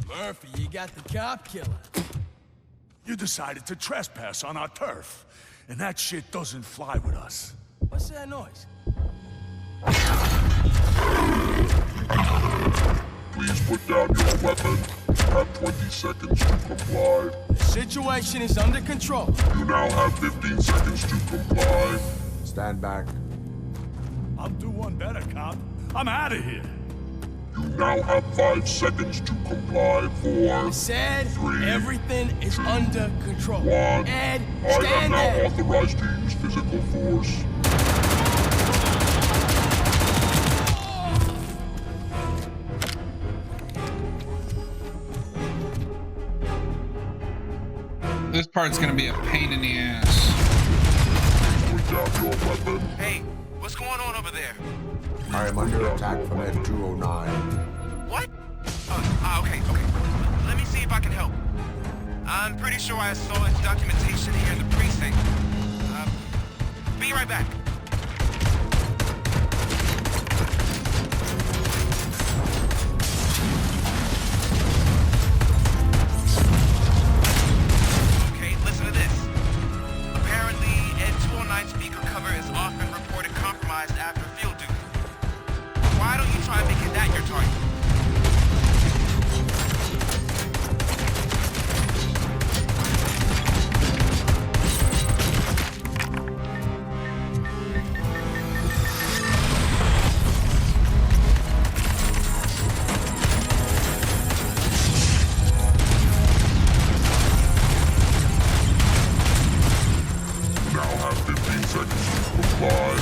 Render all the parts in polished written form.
Murphy, you got the cop killer. You decided to trespass on our turf, and that shit doesn't fly with us. What's that noise? Please put down your weapon. You have 20 seconds to comply. The situation is under control. You now have 15 seconds to comply. Stand back. I'll do one better, cop. I'm out of here. You now have 5 seconds to comply. 4, I said 3, everything is under control. 1. Ed, I am stand now there. authorized to use physical force. This part's gonna be a pain in the ass. Put down your weapon. Hey, what's going on over there? I am under attack from Ed 209. What? Okay. Let me see if I can help. I'm pretty sure I saw its documentation here in the precinct. Be right back. Okay, listen to this. Apparently, Ed 209 speaker cover is often reported compromised after field duty. Why don't you try making that your target? You now have 15 seconds to comply.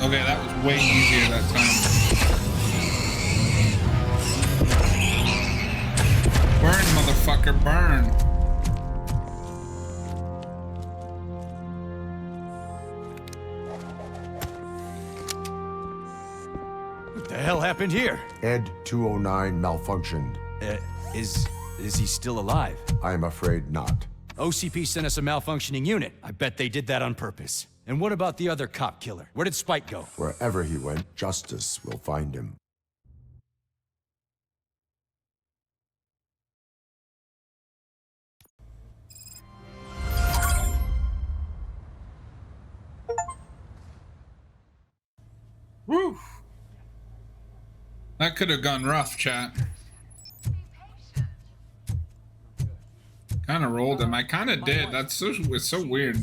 Okay, that was way easier that time. Burn, motherfucker, burn. What the hell happened here? Ed 209 malfunctioned. Is he still alive? I am afraid not. OCP sent us a malfunctioning unit. I bet they did that on purpose. And what about the other cop killer? Where did Spike go? Wherever he went, justice will find him. Woo! That could have gone rough, chat. Kind of rolled him. I kind of did. That's so, it's so weird.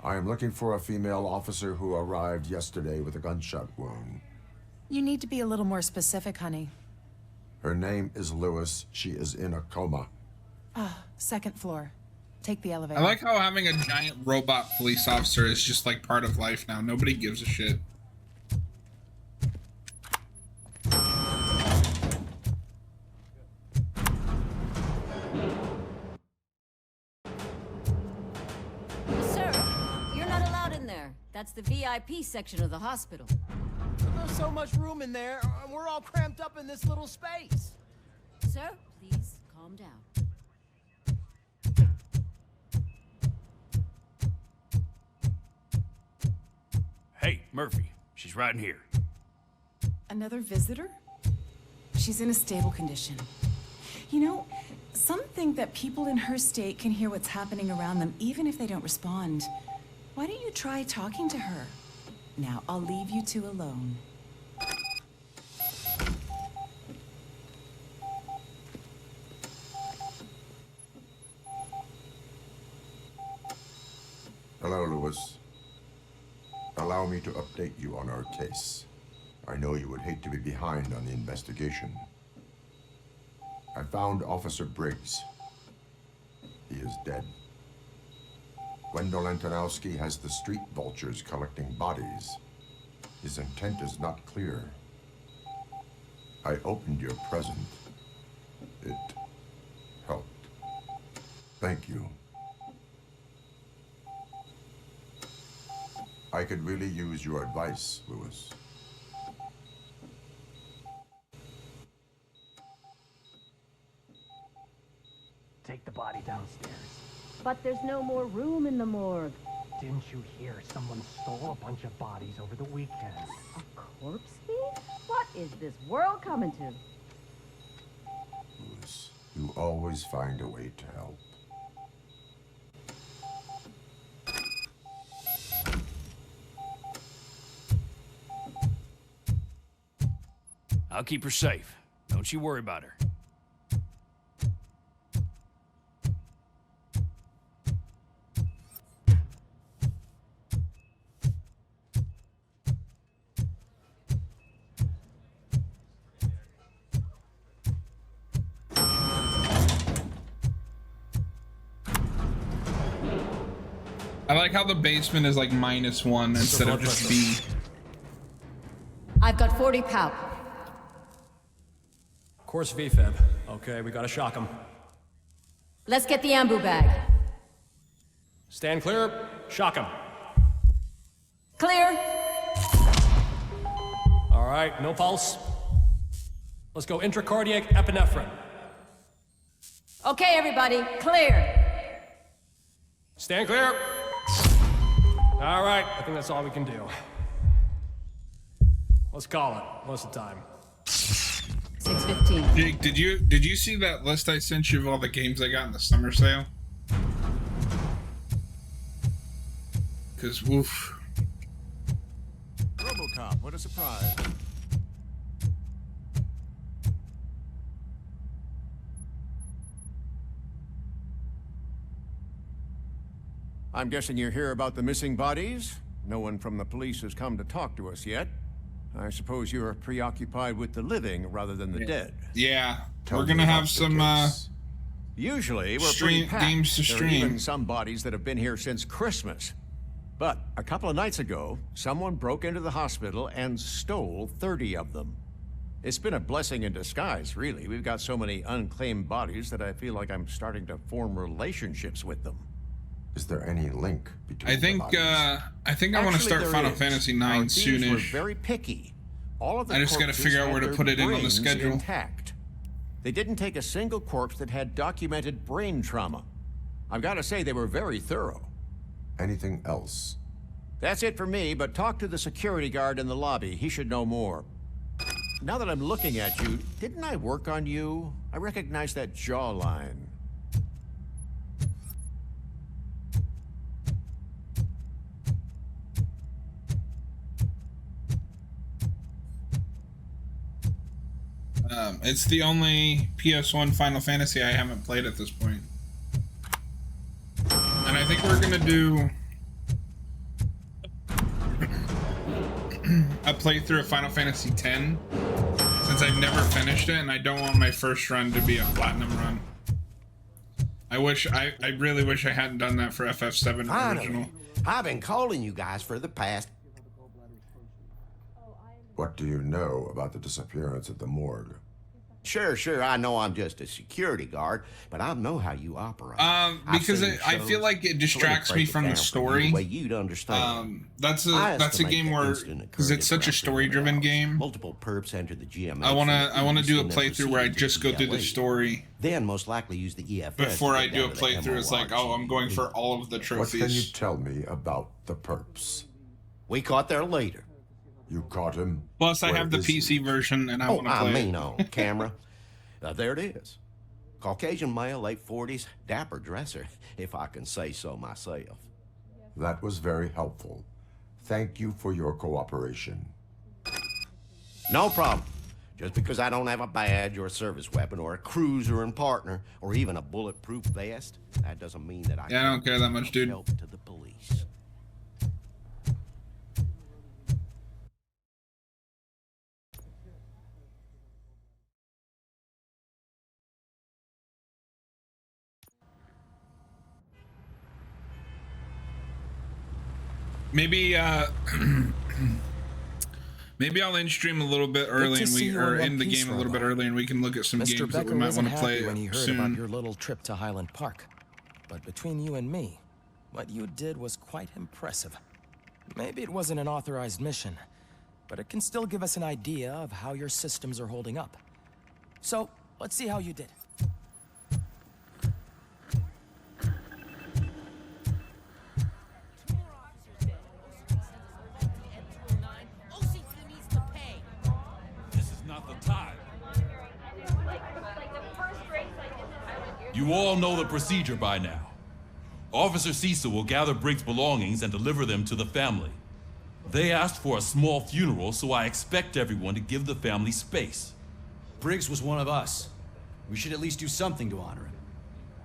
I am looking for a female officer who arrived yesterday with a gunshot wound. You need to be a little more specific, honey. Her name is Lewis. She is in a coma. Second floor. Take the elevator. I like how having a giant robot police officer is just like part of life now. Nobody gives a shit. Sir, you're not allowed in there. That's the VIP section of the hospital. There's so much room in there, and we're all cramped up in this little space. Sir, please calm down. Hey, Murphy. She's right in here. Another visitor? She's in a stable condition. You know, some think that people in her state can hear what's happening around them even if they don't respond. Why don't you try talking to her? Now, I'll leave you two alone. Hello, Lewis. Allow me to update you on our case. I know you would hate to be behind on the investigation. I found Officer Briggs. He is dead. Wendell Antonowski has the street vultures collecting bodies. His intent is not clear. I opened your present. It helped. Thank you. I could really use your advice, Lewis. Take the body downstairs. But there's no more room in the morgue. Didn't you hear someone stole a bunch of bodies over the weekend? A corpse thief? What is this world coming to? Lewis, you always find a way to help. I'll keep her safe. Don't you worry about her. I like how the basement is like -1 instead of just B. I've got 40 pow. Course VFib. Okay, we gotta shock him. Let's get the ambu bag. Stand clear. Shock him. Clear. All right, no pulse. Let's go intracardiac epinephrine. Okay, everybody, clear. Stand clear. All right, I think that's all we can do. Let's call it. Most of the time. 6:15. Jake, did you see that list I sent you of all the games I got in the summer sale? Cause woof. Robocop, what a surprise. I'm guessing you're here about the missing bodies? No one from the police has come to talk to us yet. I suppose you're preoccupied with the living rather than the dead. Yeah, we're gonna have some Usually we're pretty packed. games to There are stream. even some bodies that have been here since Christmas. But a couple of nights ago, someone broke into the hospital and stole 30 of them. It's been a blessing in disguise, really. We've got so many unclaimed bodies that I feel like I'm starting to form relationships with them. Is there any link between I think I want to start Final Fantasy IX soonish. We're very picky. All of the I just got to corpses figure out had where to their put it in on the brains schedule. Intact. They didn't take a single corpse that had documented brain trauma. I've got to say they were very thorough. Anything else? That's it for me, but talk to the security guard in the lobby. He should know more. Now that I'm looking at you, didn't I work on you? I recognize that jawline. It's the only PS1 Final Fantasy I haven't played at this point. And I think we're gonna do a playthrough of Final Fantasy X, since I've never finished it and I don't want my first run to be a platinum run. I really wish I hadn't done that for FF7 original. I've been calling you guys for the past. What do you know about the disappearance at the morgue? Sure, I know I'm just a security guard, but I know how you operate. Because I feel like it distracts me from the story. The way you'd understand. That's a game where, because it's such a story-driven game, multiple perps enter the GMS. I wanna do a playthrough where I just go through the story. Then most likely use the EFS. Before I do a playthrough, it's like, oh, I'm going for all of the trophies. What can you tell me about the perps? We caught their leader. You caught him? Plus, I have the PC version, and I want to play it. I mean, on camera. There it is. Caucasian male, late 40s, dapper dresser, if I can say so myself. That was very helpful. Thank you for your cooperation. No problem. Just because I don't have a badge or a service weapon or a cruiser and partner or even a bulletproof vest, that doesn't mean that I don't care that much, dude. Help to the police. Maybe maybe I'll end stream a little bit early and end the game a little bit early, and we can look at some games that we might want to play when he heard soon. about your little trip to Highland Park. But between you and me, what you did was quite impressive. Maybe it wasn't an authorized mission, but it can still give us an idea of how your systems are holding up. So, let's see how you did. You all know the procedure by now. Officer Cecil will gather Briggs' belongings and deliver them to the family. They asked for a small funeral, so I expect everyone to give the family space. Briggs was one of us. We should at least do something to honor him.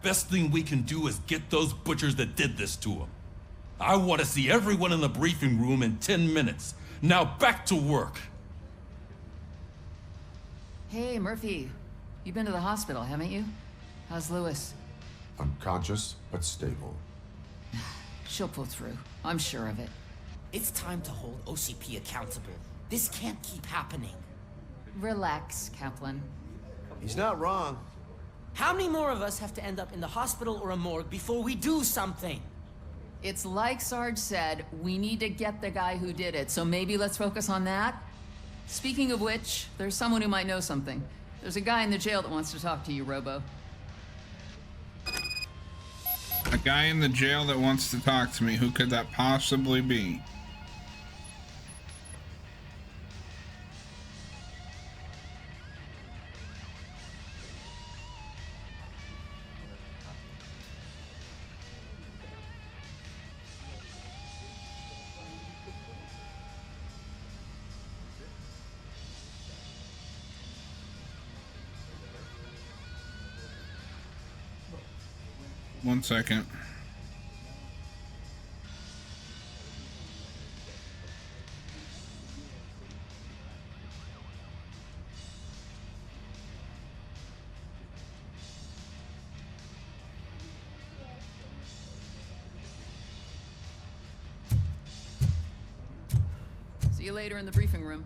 Best thing we can do is get those butchers that did this to him. I want to see everyone in the briefing room in 10 minutes. Now back to work. Hey, Murphy. You've been to the hospital, haven't you? How's Lewis? Unconscious, but stable. She'll pull through. I'm sure of it. It's time to hold OCP accountable. This can't keep happening. Relax, Kaplan. He's not wrong. How many more of us have to end up in the hospital or a morgue before we do something? It's like Sarge said, we need to get the guy who did it, so maybe let's focus on that? Speaking of which, there's someone who might know something. There's a guy in the jail that wants to talk to you, Robo. A guy in the jail that wants to talk to me. Who could that possibly be? One second. See you later in the briefing room.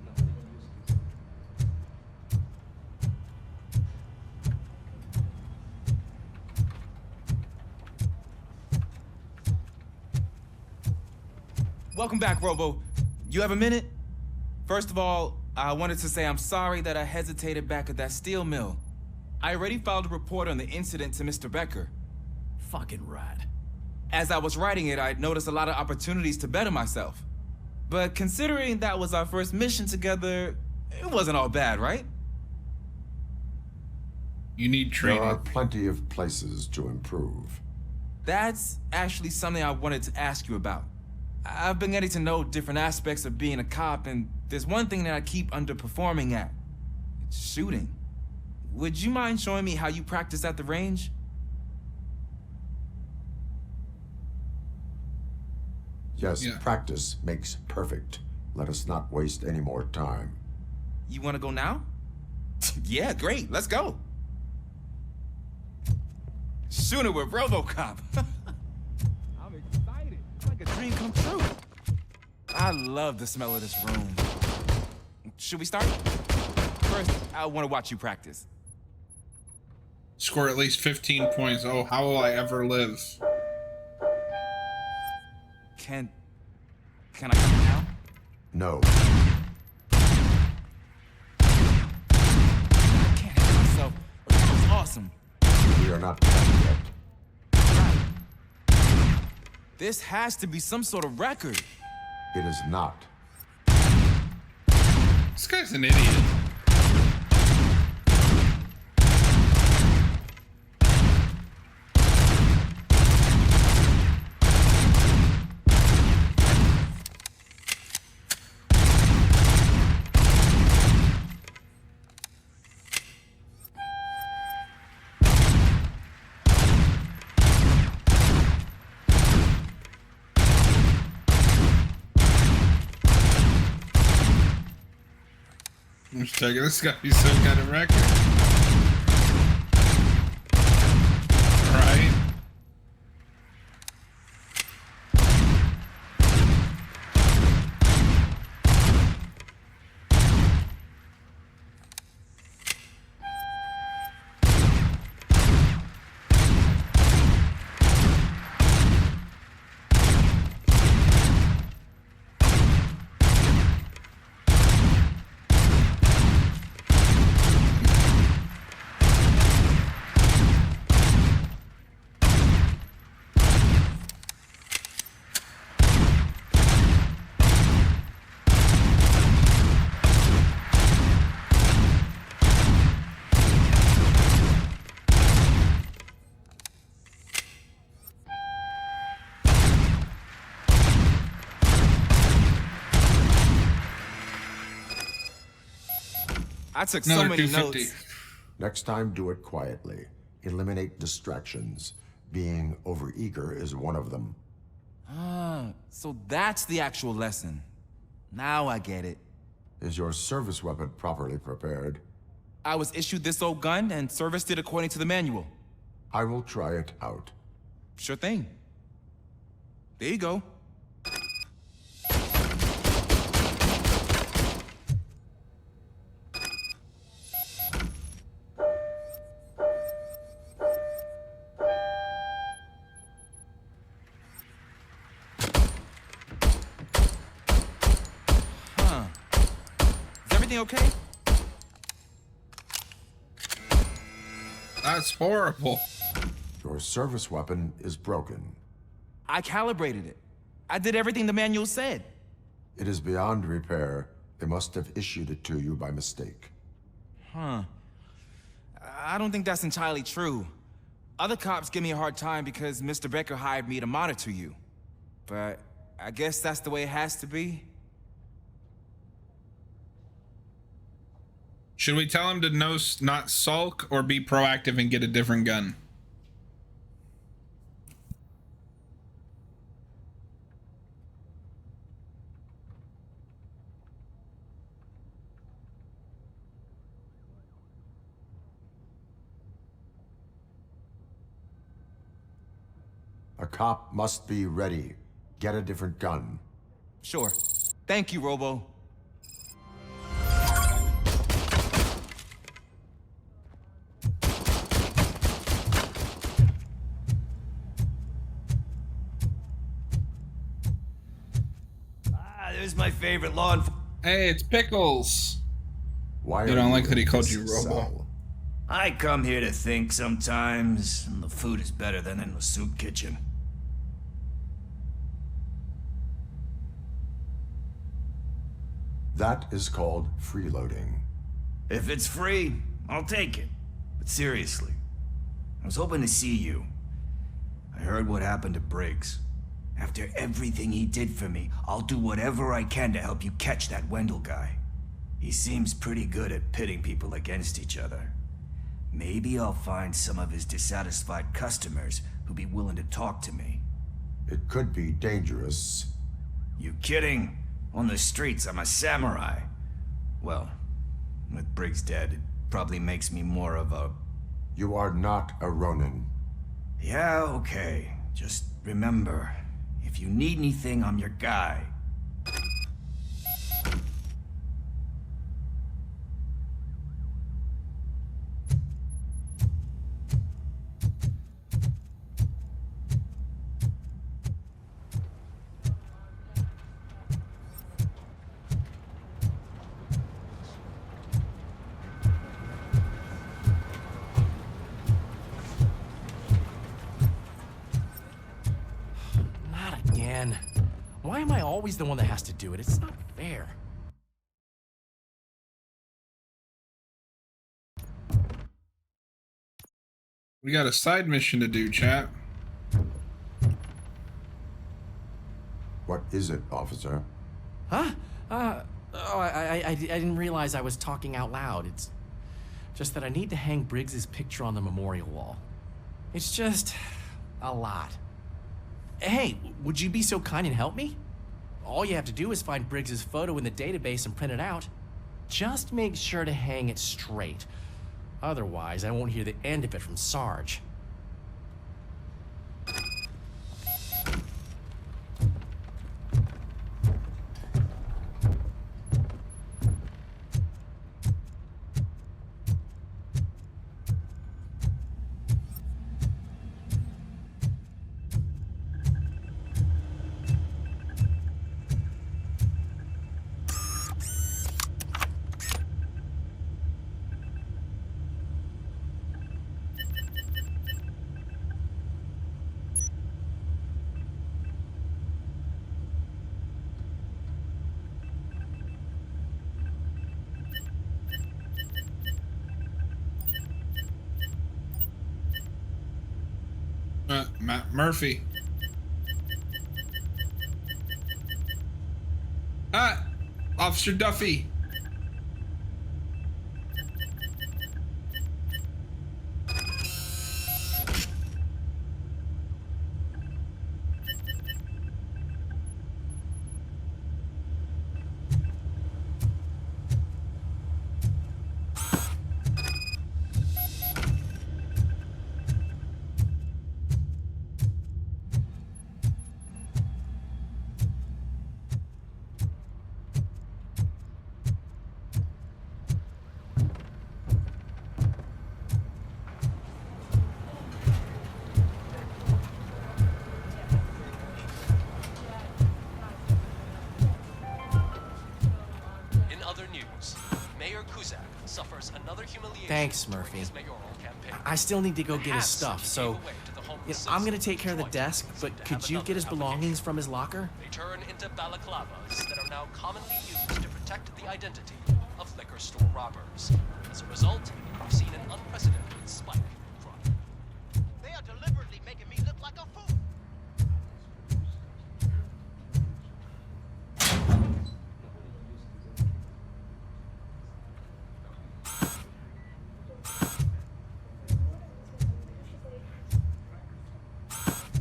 Welcome back, Robo. You have a minute? First of all, I wanted to say I'm sorry that I hesitated back at that steel mill. I already filed a report on the incident to Mr. Becker. Fucking rad. As I was writing it, I noticed a lot of opportunities to better myself. But considering that was our first mission together, it wasn't all bad, right? You need training. There are plenty of places to improve. That's actually something I wanted to ask you about. I've been getting to know different aspects of being a cop, and there's one thing that I keep underperforming at. It's shooting. Would you mind showing me how you practice at the range? Yes, practice makes perfect. Let us not waste any more time. You want to go now? Yeah, great. Let's go. Shooting with Robocop. I'm excited. It's like a dream come true. I love the smell of this room. Should we start? First, I want to watch you practice. Score at least 15 points. Oh, how will I ever live? Can I come now? No. I can't help myself. That was awesome. We are not done yet. This has to be some sort of record. It is not. This guy's an idiot. I'm just checking. This got to be some kind of record. Right? I took so many 250. notes. Next time, do it quietly. Eliminate distractions. Being overeager is one of them. Ah, so that's the actual lesson. Now I get it. Is your service weapon properly prepared? I was issued this old gun and serviced it according to the manual. I will try it out. Sure thing. There you go. Huh. Is everything okay? That's horrible. Your service weapon is broken. I calibrated it. I did everything the manual said. It is beyond repair. They must have issued it to you by mistake. Huh. I don't think that's entirely true. Other cops give me a hard time because Mr. Becker hired me to monitor you. But I guess that's the way it has to be. Should we tell him to not sulk or be proactive and get a different gun? A cop must be ready. Get a different gun. Sure. Thank you, Robo. There's my favorite law enforcement. Hey, it's Pickles. Why You are don't like in that he called this you Robo? cell? I come here to think sometimes, and the food is better than in the soup kitchen. That is called freeloading. If it's free, I'll take it. But seriously, I was hoping to see you. I heard what happened to Briggs. After everything he did for me, I'll do whatever I can to help you catch that Wendell guy. He seems pretty good at pitting people against each other. Maybe I'll find some of his dissatisfied customers who'll be willing to talk to me. It could be dangerous. You kidding? On the streets, I'm a samurai. Well, with Briggs dead, it probably makes me more of a... You are not a Ronin. Yeah, okay. Just remember, if you need anything, I'm your guy. always the one that has to do it. It's not fair. We got a side mission to do, chat. What is it, officer? Huh? I didn't realize I was talking out loud. It's just that I need to hang Briggs's picture on the memorial wall. It's just a lot. Hey, would you be so kind and help me? All you have to do is find Briggs's photo in the database and print it out. Just make sure to hang it straight. Otherwise, I won't hear the end of it from Sarge. Matt Murphy. Ah! Officer Duffy. Thanks, Murphy. I still need to go get his stuff, so I'm gonna take care of the desk, but could you get his belongings from his locker? They turn into balaclavas that are now commonly used to protect the identity of liquor store robbers. As a result, we've seen an unprecedented spike in crime. They are deliberately making me look like a fool.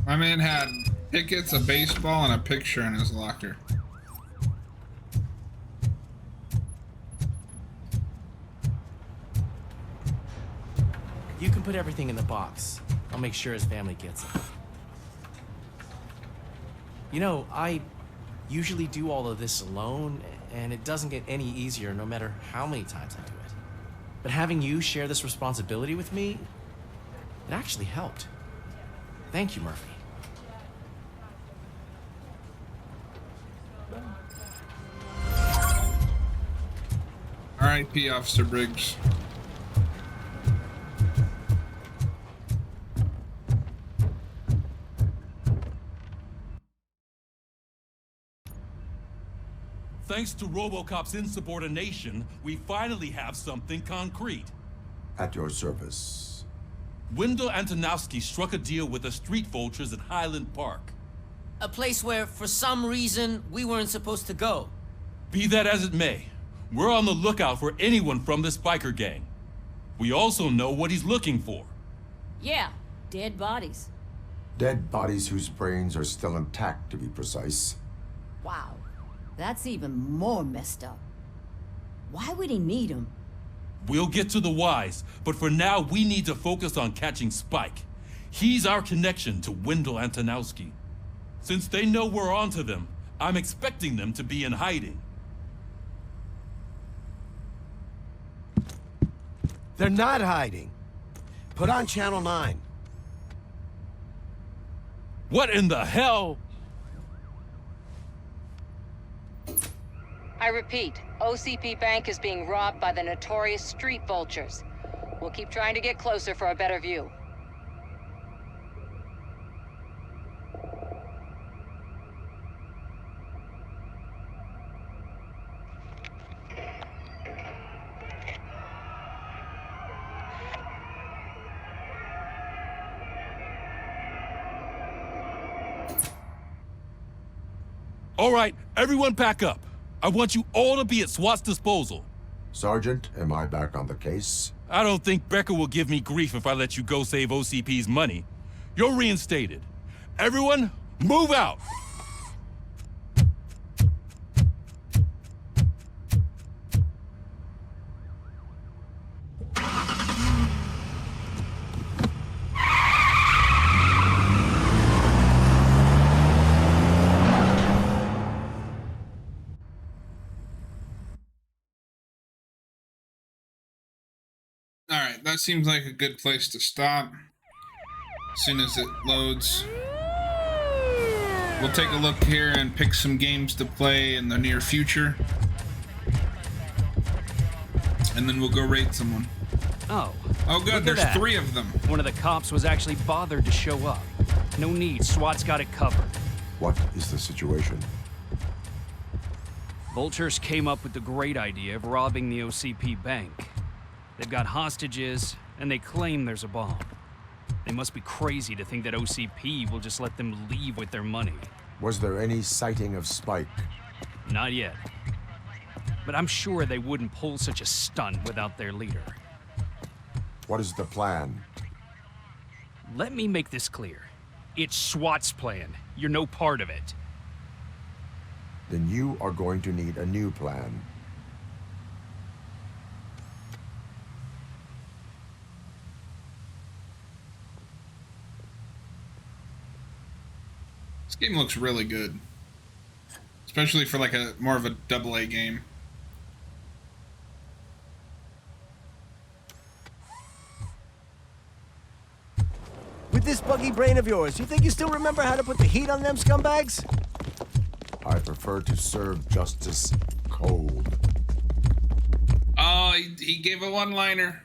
My man had tickets, a baseball, and a picture in his locker. You can put everything in the box. I'll make sure his family gets it. You know, I usually do all of this alone, and it doesn't get any easier no matter how many times I do it. But having you share this responsibility with me, it actually helped. Thank you, Murphy. R.I.P. Officer Briggs. Thanks to Robocop's insubordination, we finally have something concrete. At your service. Wendell Antonowski struck a deal with the street vultures at Highland Park. A place where, for some reason, we weren't supposed to go. Be that as it may, we're on the lookout for anyone from this biker gang. We also know what he's looking for. Yeah, dead bodies. Dead bodies whose brains are still intact, to be precise. Wow, that's even more messed up. Why would he need them? We'll get to the whys, but for now we need to focus on catching Spike. He's our connection to Wendell Antonowski. Since they know we're onto them, I'm expecting them to be in hiding. They're not hiding. Put on Channel 9. What in the hell? I repeat, OCP Bank is being robbed by the notorious street vultures. We'll keep trying to get closer for a better view. All right, everyone pack up. I want you all to be at SWAT's disposal. Sergeant, am I back on the case? I don't think Becker will give me grief if I let you go save OCP's money. You're reinstated. Everyone, move out! Alright, that seems like a good place to stop. As soon as it loads. We'll take a look here and pick some games to play in the near future. And then we'll go raid someone. Oh. Oh good, there's 3 of them. One of the cops was actually bothered to show up. No need, SWAT's got it covered. What is the situation? Vultures came up with the great idea of robbing the OCP bank. They've got hostages, and they claim there's a bomb. They must be crazy to think that OCP will just let them leave with their money. Was there any sighting of Spike? Not yet. But I'm sure they wouldn't pull such a stunt without their leader. What is the plan? Let me make this clear. It's SWAT's plan. You're no part of it. Then you are going to need a new plan. This game looks really good. Especially for like a more of a AA game. With this buggy brain of yours, you think you still remember how to put the heat on them scumbags? I prefer to serve justice cold. Oh, he gave a one-liner.